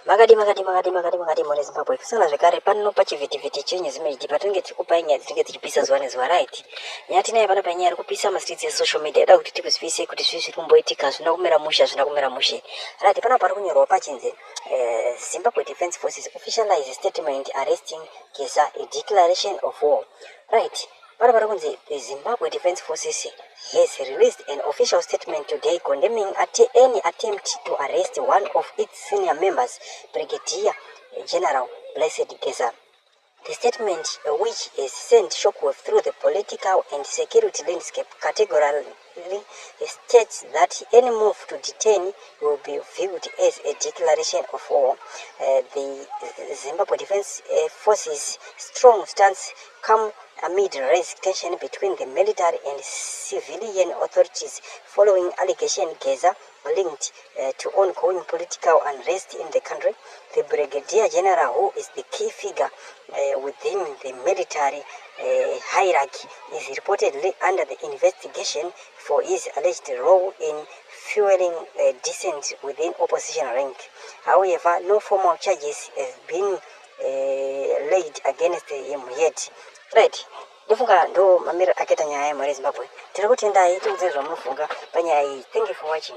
Makadi mone Zimbabwe. Kusana zvekare pano pachivhitivhiti chenyu zimene patinenge tikupai nyaya dzinenge tichipisa zuva nezuva right. Nyaya tinayo pano panyaya kupisa masitritsi esocial media da kuti tikuzivise kuti zviri kumboitika zvina kumera mushe zvina kumera mushe. Right, pano pari kunyorwa pachinzi Zimbabwe Defense Forces officialize statement arresting Geza, a declaration of war. Right. The Zimbabwe Defense Forces has released an official statement today condemning any attempt to arrest one of its senior members, Brigadier General Blessed Geza. The statement, which has sent shockwave through the political and security landscape, categorically states that any move to detain will be viewed as a declaration of war. The Zimbabwe Defense Forces' strong stance come amid raised tension between the military and civilian authorities following allegation Geza linked to ongoing political unrest in the country. The Brigadier General, who is the key figure within the military hierarchy, is reportedly under the investigation for his alleged role in fueling dissent within opposition rank. However, no formal charges have been laid against him yet. Right. Ndifunga ndo mamira aketa nyaya ya Zimbabwe. Tiri kutendai tiudzeni zvamunofunga panyaya iyi. Thank you for watching.